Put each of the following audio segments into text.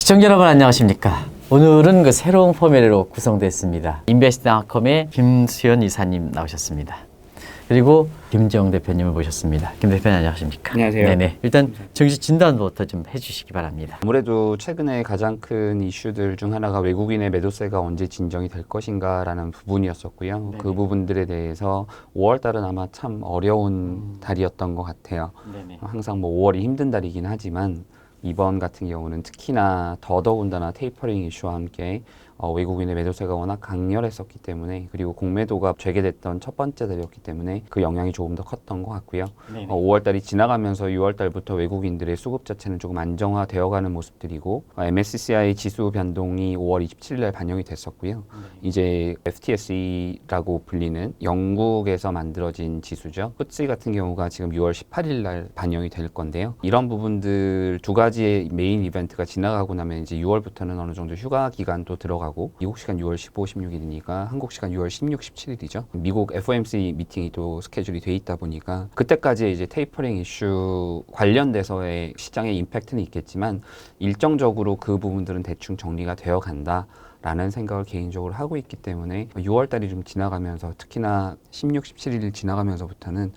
시청자 여러분 안녕하십니까. 오늘은 그 새로운 포맷으로 구성됐습니다. 인베스트닷컴의 김수현 이사님 나오셨습니다. 그리고 김재영 대표님을 모셨습니다. 김 대표님 안녕하십니까. 안녕하세요. 네네. 일단 정식 진단부터 좀 해주시기 바랍니다. 아무래도 최근에 가장 큰 이슈들 중 하나가 외국인의 매도세가 언제 진정이 될 것인가라는 부분이었었고요. 네네. 그 부분들에 대해서 5월 달은 아마 참 어려운 달이었던 것 같아요. 네네. 항상 뭐 5월이 힘든 달이긴 하지만 이번 같은 경우는 특히나 더더군다나 테이퍼링 이슈와 함께 외국인의 매도세가 워낙 강렬했었기 때문에, 그리고 공매도가 재개됐던 첫 번째 달이었기 때문에 그 영향이 조금 더 컸던 것 같고요. 5월 달이 지나가면서 6월 달부터 외국인들의 수급 자체는 조금 안정화되어가는 모습들이고, MSCI 지수 변동이 5월 27일 날 반영이 됐었고요. 이제 FTSE라고 불리는 영국에서 만들어진 지수죠. FTSE 같은 경우가 지금 6월 18일 날 반영이 될 건데요. 이런 부분들 두 가지의 메인 이벤트가 지나가고 나면 이제 6월부터는 어느 정도 휴가 기간도 들어가고, 미국 시간 6월 15, 16일이니까 한국 시간 6월 16, 17일이죠. 미국 FOMC 미팅이 또 스케줄이 돼 있다 보니까 그때까지 이제 테이퍼링 이슈 관련돼서의 시장의 임팩트는 있겠지만 일정적으로 그 부분들은 대충 정리가 되어 간다 라는 생각을 개인적으로 하고 있기 때문에 6월 달이 좀 지나가면서, 특히나 16, 17일 지나가면서부터는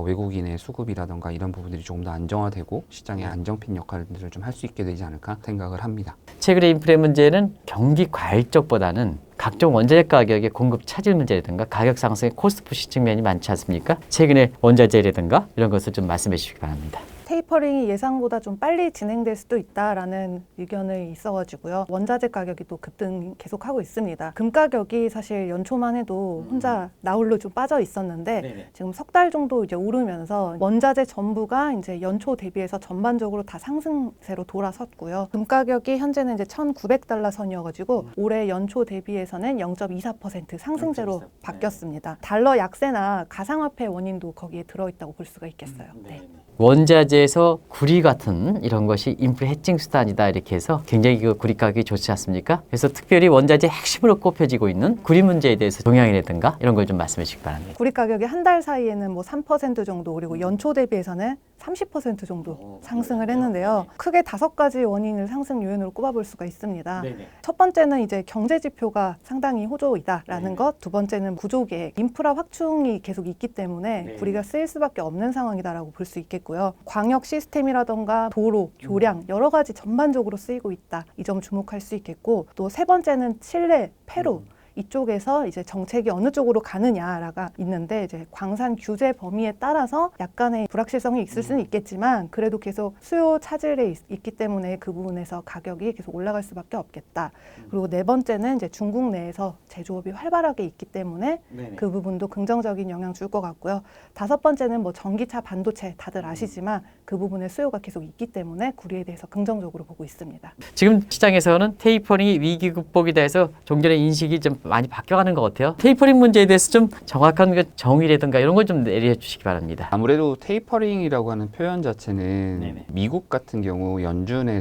외국인의 수급이라던가 이런 부분들이 조금 더 안정화되고 시장의 안정핀 역할들을 좀 할 수 있게 되지 않을까 생각을 합니다. 최근의 인플레 문제는 경기 과열 쪽보다는 각종 원자재 가격의 공급 차질 문제라든가 가격 상승의 코스트 푸시 측면이 많지 않습니까? 최근에 원자재라든가 이런 것을 좀 말씀해 주시기 바랍니다. 테이퍼링이 예상보다 좀 빨리 진행될 수도 있다라는 의견이 있어가지고요. 원자재 가격이 또 급등 계속하고 있습니다. 금 가격이 사실 연초만 해도 혼자 나홀로 좀 빠져 있었는데 지금 석 달 정도 이제 오르면서 원자재 전부가 이제 연초 대비해서 전반적으로 다 상승세로 돌아섰고요. 금 가격이 현재는 이제 1,900달러 선이어가지고 올해 연초 대비해서는 0.24% 상승세로 바뀌었습니다. 달러 약세나 가상화폐 원인도 거기에 들어있다고 볼 수가 있겠어요. 네. 원자재에서 구리 같은 이런 것이 인플레 해칭 수단이다 이렇게 해서 굉장히 그 구리 가격이 좋지 않습니까? 그래서 특별히 원자재 핵심으로 꼽혀지고 있는 구리 문제에 대해서 동향이라든가 이런 걸 좀 말씀해 주시기 바랍니다. 구리 가격이 한 달 사이에는 뭐 3% 정도, 그리고 연초 대비해서는 30% 정도 상승을 했는데요. 크게 5가지 원인을 상승 요인으로 꼽아볼 수가 있습니다. 첫 번째는 이제 경제 지표가 상당히 호조이다라는 것, 두 번째는 구조계획, 인프라 확충이 계속 있기 때문에 구리가 쓰일 수밖에 없는 상황이다라고 볼 수 있겠고요. 광역 시스템이라던가 도로, 교량 여러 가지 전반적으로 쓰이고 있다. 이 점 주목할 수 있겠고, 또 세 번째는 칠레, 페루 이쪽에서 이제 정책이 어느 쪽으로 가느냐가 있는데, 이제 광산 규제 범위에 따라서 약간의 불확실성이 있을 수는 있겠지만 그래도 계속 수요 차질에 있기 때문에 그 부분에서 가격이 계속 올라갈 수밖에 없겠다. 그리고 네 번째는 이제 중국 내에서 제조업이 활발하게 있기 때문에 그 부분도 긍정적인 영향 줄 것 같고요. 다섯 번째는 뭐 전기차, 반도체 다들 아시지만 그 부분에 수요가 계속 있기 때문에 구리에 대해서 긍정적으로 보고 있습니다. 지금 시장에서는 테이퍼링이 위기 극복이다 해서 종전의 인식이 좀 많이 바뀌어가는 것 같아요. 테이퍼링 문제에 대해서 좀 정확한 그 정의라든가 이런 걸 좀 내려주시기 바랍니다. 아무래도 테이퍼링이라고 하는 표현 자체는 미국 같은 경우 연준의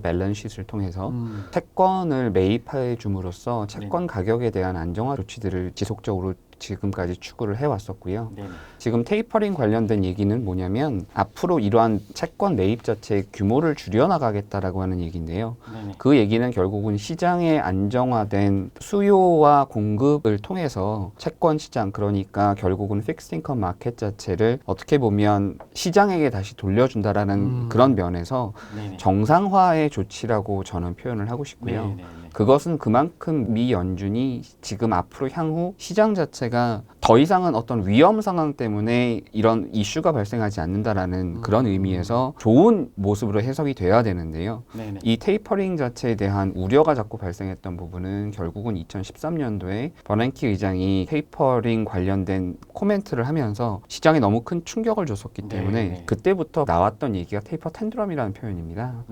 밸런스시트를 통해서 채권을 매입해 줌으로써 채권 가격에 대한 안정화 조치들을 지속적으로 지금까지 추구를 해왔었고요. 지금 테이퍼링 관련된 얘기는 뭐냐면 앞으로 이러한 채권 매입 자체의 규모를 줄여나가겠다라고 하는 얘기인데요. 그 얘기는 결국은 시장의 안정화된 수요와 공급을 통해서 채권 시장, 그러니까 결국은 픽스드 인컴 마켓 자체를 어떻게 보면 시장에게 다시 돌려준다라는 그런 면에서 정상화의 조치라고 저는 표현을 하고 싶고요. 그것은 그만큼 미 연준이 지금 앞으로 향후 시장 자체가 더 이상은 어떤 위험 상황 때문에 이런 이슈가 발생하지 않는다라는 그런 의미에서 좋은 모습으로 해석이 돼야 되는데요. 이 테이퍼링 자체에 대한 우려가 자꾸 발생했던 부분은 결국은 2013년도에 버냉키 의장이 테이퍼링 관련된 코멘트를 하면서 시장에 너무 큰 충격을 줬었기 때문에 그때부터 나왔던 얘기가 테이퍼 텐드럼이라는 표현입니다.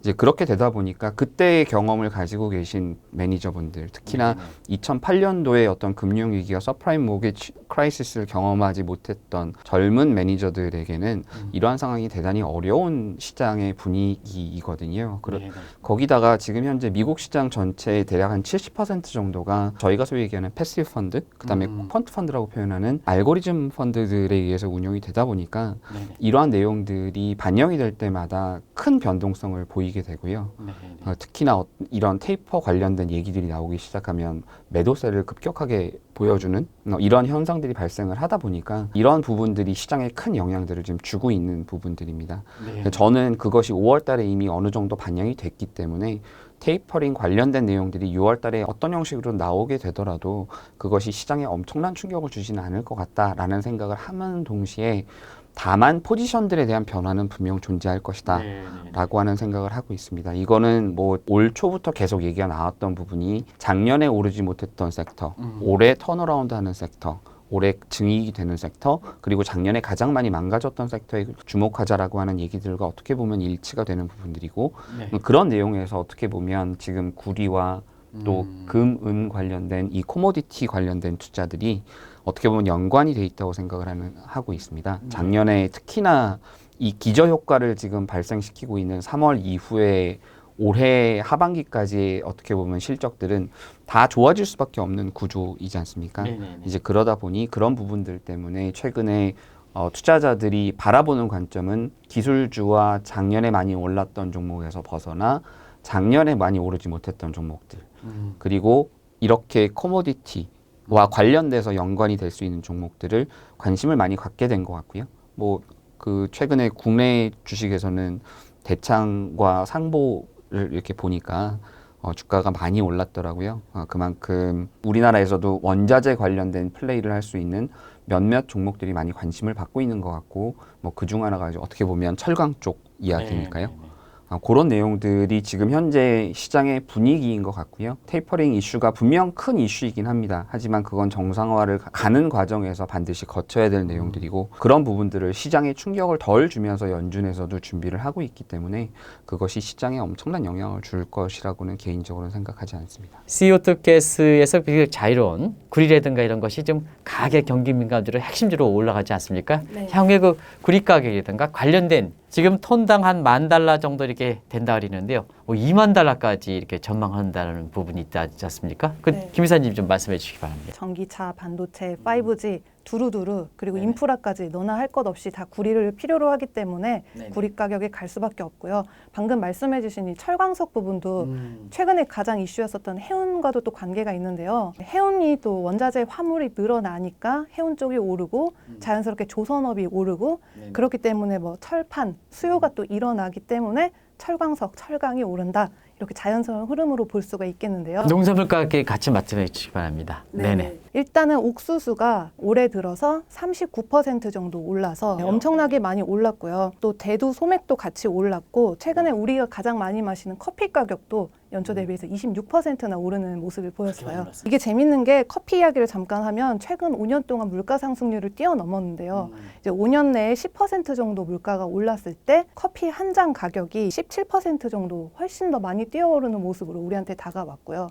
이제 그렇게 되다 보니까 그때의 경험을 가지고 계신 매니저분들, 특히나 2008년도에 어떤 금융위기와 서프라임 모기지 크라이시스를 경험하지 못했던 젊은 매니저들에게는 이러한 상황이 대단히 어려운 시장의 분위기이거든요. 거기다가 지금 현재 미국 시장 전체의 대략 한 70% 정도가 저희가 소위 얘기하는 패시브 펀드, 그 다음에 퀀트 펀드라고 표현하는 알고리즘 펀드들에 의해서 운영이 되다 보니까 이러한 내용들이 반영이 될 때마다 큰 변동성을 보이게 되고요. 특히나 이런 테이퍼 관련된 얘기들이 나오기 시작하면 매도세를 급격하게 보여주는 이런 현상들이 발생을 하다 보니까 이런 부분들이 시장에 큰 영향들을 지금 주고 있는 부분들입니다. 저는 그것이 5월 달에 이미 어느 정도 반영이 됐기 때문에 테이퍼링 관련된 내용들이 6월 달에 어떤 형식으로 나오게 되더라도 그것이 시장에 엄청난 충격을 주지는 않을 것 같다라는 생각을 하는 동시에 다만 포지션들에 대한 변화는 분명 존재할 것이다 라고 하는 생각을 하고 있습니다. 이거는 뭐 올 초부터 계속 얘기가 나왔던 부분이 작년에 오르지 못했던 섹터, 올해 턴어라운드 하는 섹터, 올해 증이익이 되는 섹터, 그리고 작년에 가장 많이 망가졌던 섹터에 주목하자라고 하는 얘기들과 어떻게 보면 일치가 되는 부분들이고 그런 내용에서 어떻게 보면 지금 구리와 또 금, 은 관련된 이 코모디티 관련된 투자들이 어떻게 보면 연관이 돼 있다고 생각을 하고 있습니다. 작년에 특히나 이 기저효과를 지금 발생시키고 있는 3월 이후에 올해 하반기까지 어떻게 보면 실적들은 다 좋아질 수밖에 없는 구조이지 않습니까? 이제 그러다 보니 그런 부분들 때문에 최근에 투자자들이 바라보는 관점은 기술주와 작년에 많이 올랐던 종목에서 벗어나 작년에 많이 오르지 못했던 종목들 그리고 이렇게 코모디티와 관련돼서 연관이 될 수 있는 종목들을 관심을 많이 갖게 된 것 같고요. 뭐 그 최근에 국내 주식에서는 대창과 상보를 이렇게 보니까 주가가 많이 올랐더라고요. 그만큼 우리나라에서도 원자재 관련된 플레이를 할 수 있는 몇몇 종목들이 많이 관심을 받고 있는 것 같고 뭐 그중 하나가 이제 어떻게 보면 철강 쪽 이야기니까요. 그런 내용들이 지금 현재 시장의 분위기인 것 같고요. 테이퍼링 이슈가 분명 큰 이슈이긴 합니다. 하지만 그건 정상화를 가는 과정에서 반드시 거쳐야 될 내용들이고 그런 부분들을 시장에 충격을 덜 주면서 연준에서도 준비를 하고 있기 때문에 그것이 시장에 엄청난 영향을 줄 것이라고는 개인적으로는 생각하지 않습니다. CO2 가스에서 그 자유로운 구리라든가 이런 것이 좀 가계 경기 민감주로 핵심주로 올라가지 않습니까? 네. 향후에 그 구리 가격이라든가 관련된 지금 톤당 한 $10,000 정도 이렇게 된다 그러는데요. 뭐 $20,000까지 이렇게 전망한다는 부분이 있지 않습니까? 네. 김 이사님 좀 말씀해 주시기 바랍니다. 전기차, 반도체, 5G, 두루두루 그리고 인프라까지 너나 할 것 없이 다 구리를 필요로 하기 때문에 구리 가격이 갈 수밖에 없고요. 방금 말씀해 주신 이 철광석 부분도 최근에 가장 이슈였었던 해운과도 또 관계가 있는데요. 해운이 또 원자재 화물이 늘어나니까 해운 쪽이 오르고 자연스럽게 조선업이 오르고 그렇기 때문에 뭐 철판 수요가 또 일어나기 때문에 철광석, 철강이 오른다. 이렇게 자연스러운 흐름으로 볼 수가 있겠는데요. 농산물 가격에 같이 말씀해 주시기 바랍니다. 네네. 일단은 옥수수가 올해 들어서 39% 정도 올라서 엄청나게 많이 올랐고요. 또 대두 소맥도 같이 올랐고 최근에 우리가 가장 많이 마시는 커피 가격도 연초 대비해서 26%나 오르는 모습을 보였어요. 이게 재밌는 게 커피 이야기를 잠깐 하면 최근 5년 동안 물가 상승률을 뛰어넘었는데요. 이제 5년 내에 10% 정도 물가가 올랐을 때 커피 한 잔 가격이 17% 정도 훨씬 더 많이 뛰어오르는 모습으로 우리한테 다가왔고요.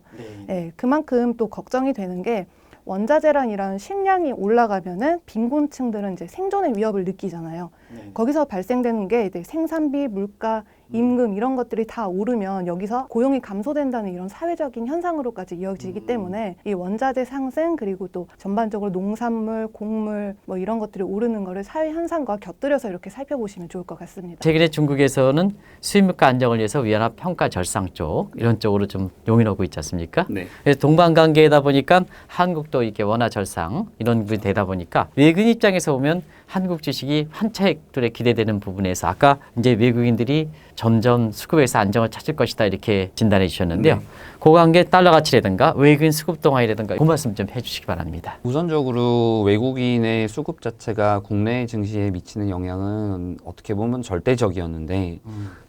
네, 그만큼 또 걱정이 되는 게 원자재랑 이런 식량이 올라가면은 빈곤층들은 이제 생존의 위협을 느끼잖아요. 거기서 발생되는 게 이제 생산비, 물가, 임금 이런 것들이 다 오르면 여기서 고용이 감소된다는 이런 사회적인 현상으로까지 이어지기 때문에 이 원자재 상승 그리고 또 전반적으로 농산물, 곡물 뭐 이런 것들이 오르는 거를 사회 현상과 곁들여서 이렇게 살펴보시면 좋을 것 같습니다. 최근에 중국에서는 수입물가 안정을 위해서 위안화 평가 절상 쪽 이런 쪽으로 좀 용인하고 있지 않습니까? 그래서 동반관계다 보니까 한국도 이렇게 원화 절상 이런 부분이 되다 보니까 외국인 입장에서 보면 한국 주식이 환차익들에 기대되는 부분에서 아까 이제 외국인들이 점점 수급에서 안정을 찾을 것이다 이렇게 진단해 주셨는데요. 그 관계 달러 가치라든가 외국인 수급 동향이라든가 그 말씀 좀 해주시기 바랍니다. 우선적으로 외국인의 수급 자체가 국내 증시에 미치는 영향은 어떻게 보면 절대적이었는데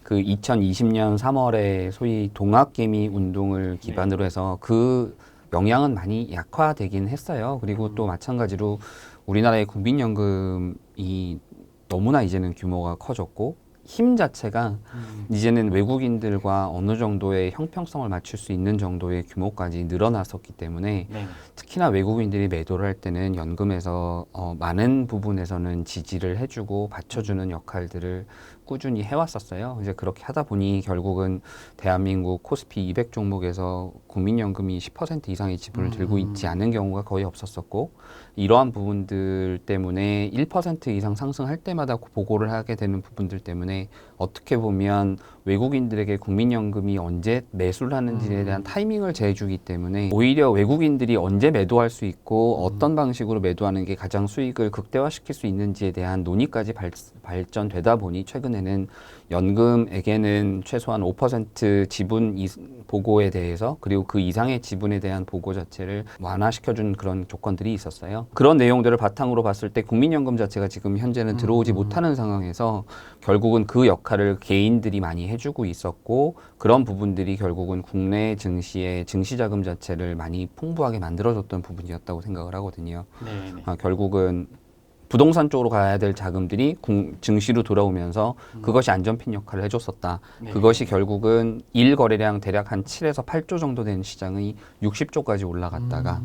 그 2020년 3월에 소위 동학개미 운동을 기반으로 해서 그 영향은 많이 약화되긴 했어요. 그리고 또 마찬가지로 우리나라의 국민연금이 너무나 이제는 규모가 커졌고 힘 자체가 이제는 외국인들과 어느 정도의 형평성을 맞출 수 있는 정도의 규모까지 늘어났었기 때문에 특히나 외국인들이 매도를 할 때는 연금에서 많은 부분에서는 지지를 해주고 받쳐주는 역할들을 꾸준히 해왔었어요. 이제 그렇게 하다 보니 결국은 대한민국 코스피 200 종목에서 국민연금이 10% 이상의 지분을 들고 있지 않은 경우가 거의 없었었고, 이러한 부분들 때문에 1% 이상 상승할 때마다 보고를 하게 되는 부분들 때문에 어떻게 보면 외국인들에게 국민연금이 언제 매수를 하는지에 대한 타이밍을 재주기 때문에 오히려 외국인들이 언제 매도할 수 있고 어떤 방식으로 매도하는 게 가장 수익을 극대화시킬 수 있는지에 대한 논의까지 발전되다 보니 최근에는 연금에게는 최소한 5% 지분 보고에 대해서, 그리고 그 이상의 지분에 대한 보고 자체를 완화시켜준 그런 조건들이 있었어요. 그런 내용들을 바탕으로 봤을 때 국민연금 자체가 지금 현재는 들어오지 못하는 상황에서 결국은 그 역할을 개인들이 많이 해주고 있었고, 그런 부분들이 결국은 국내 증시의 증시자금 자체를 많이 풍부하게 만들어줬던 부분이었다고 생각을 하거든요. 결국은 부동산 쪽으로 가야 될 자금들이 증시로 돌아오면서 그것이 안전핀 역할을 해줬었다. 그것이 결국은 일 거래량 대략 한 7에서 8조 정도 되는 시장이 60조까지 올라갔다가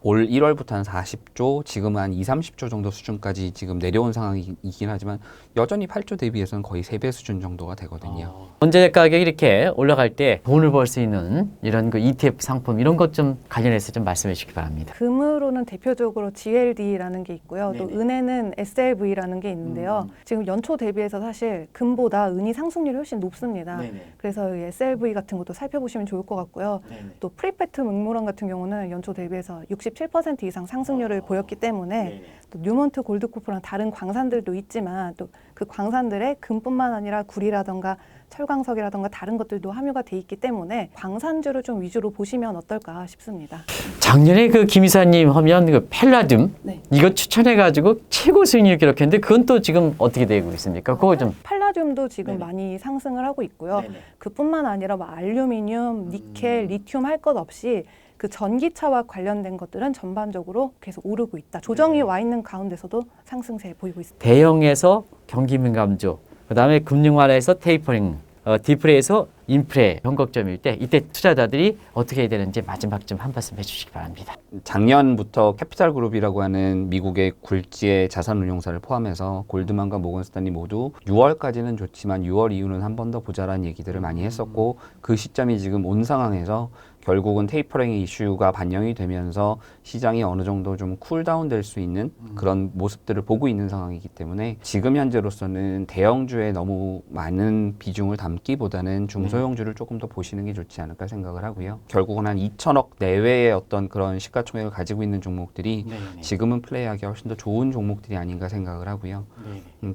올 1월부터 한 40조, 지금은 한 30조 정도 수준까지 지금 내려온 상황이긴 하지만 여전히 8조 대비해서는 거의 3배 수준 정도가 되거든요. 원자재 가격이 이렇게 올라갈 때 돈을 벌 수 있는 이런 그 ETF 상품 이런 것 좀 관련해서 좀 말씀해 주시기 바랍니다. 금으로는 대표적으로 GLD라는 게 있고요. 또 은에는 SLV라는 게 있는데요. 지금 연초 대비해서 사실 금보다 은이 상승률이 훨씬 높습니다. 그래서 이 SLV 같은 것도 살펴보시면 좋을 것 같고요. 또 프리페트 맹모랑 같은 경우는 연초 대비해서 67% 이상 상승률을 보였기 때문에 또 뉴먼트 골드코프랑 다른 광산들도 있지만 또 그 광산들의 금뿐만 아니라 구리라던가 철광석이라던가 다른 것들도 함유가 돼 있기 때문에 광산주를 좀 위주로 보시면 어떨까 싶습니다. 작년에 그 김 이사님 하면 그 펠라듐 이거 추천해가지고 최고 수익률 기록했는데 그건 또 지금 어떻게 되고 있습니까? 그거 좀. 팔라듐도 지금 많이 상승을 하고 있고요. 그뿐만 아니라 뭐 알루미늄, 니켈, 리튬 할 것 없이 그 전기차와 관련된 것들은 전반적으로 계속 오르고 있다. 조정이 와 있는 가운데서도 상승세 보이고 있습니다. 대형에서 경기 민감주, 그다음에 금융 완화에서 테이퍼링, 디프레에서 인프레 변곡점일 때 이때 투자자들이 어떻게 해야 되는지 마지막 좀 한 말씀 해주시기 바랍니다. 작년부터 캐피탈 그룹이라고 하는 미국의 굴지의 자산운용사를 포함해서 골드만과 모건스탠리 모두 6월까지는 좋지만 6월 이후는 한 번 더 보자라는 얘기들을 많이 했었고, 그 시점이 지금 온 상황에서 결국은 테이퍼링의 이슈가 반영이 되면서 시장이 어느 정도 좀 쿨다운 될 수 있는 그런 모습들을 보고 있는 상황이기 때문에 지금 현재로서는 대형주에 너무 많은 비중을 담기보다는 중소형주를 조금 더 보시는 게 좋지 않을까 생각을 하고요. 결국은 한 2천억 내외의 어떤 그런 시가총액을 가지고 있는 종목들이 지금은 플레이하기 훨씬 더 좋은 종목들이 아닌가 생각을 하고요.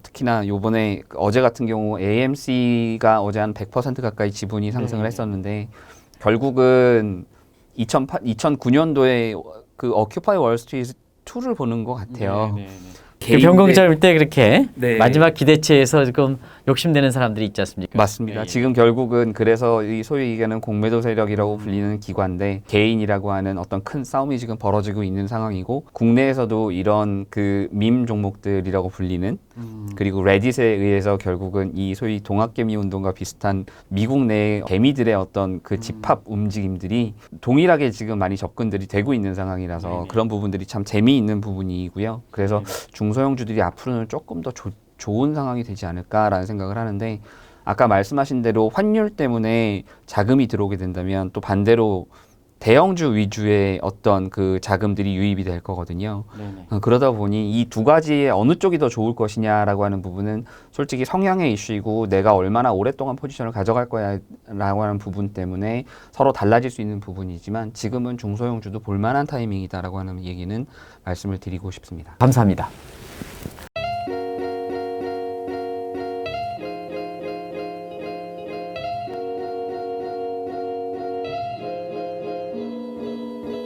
특히나 요번에 어제 같은 경우 AMC가 어제 한 100% 가까이 지분이 상승을 했었는데 결국은 2009년도에 그 어큐파이 월스트리트 2를 보는 것 같아요. 그 변곡점일 때 그렇게 네. 마지막 기대치에서 지금 욕심내는 사람들이 있지 않습니까? 맞습니다. 지금 결국은 그래서 이 소위 얘기하는 공매도 세력이라고 불리는 기관인데 개인이라고 하는 어떤 큰 싸움이 지금 벌어지고 있는 상황이고, 국내에서도 이런 그 밈 종목들이라고 불리는 그리고 레딧에 의해서 결국은 이 소위 동학개미 운동과 비슷한 미국 내 개미들의 어떤 그 집합 움직임들이 동일하게 지금 많이 접근들이 되고 있는 상황이라서 그런 부분들이 참 재미있는 부분이고요. 그래서 중소형주들이 앞으로는 조금 더 좋은 상황이 되지 않을까라는 생각을 하는데, 아까 말씀하신 대로 환율 때문에 자금이 들어오게 된다면 또 반대로 대형주 위주의 어떤 그 자금들이 유입이 될 거거든요. 그러다 보니 이 두 가지의 어느 쪽이 더 좋을 것이냐라고 하는 부분은 솔직히 성향의 이슈이고 내가 얼마나 오랫동안 포지션을 가져갈 거야 라고 하는 부분 때문에 서로 달라질 수 있는 부분이지만 지금은 중소형주도 볼만한 타이밍이다라고 하는 얘기는 말씀을 드리고 싶습니다. 감사합니다.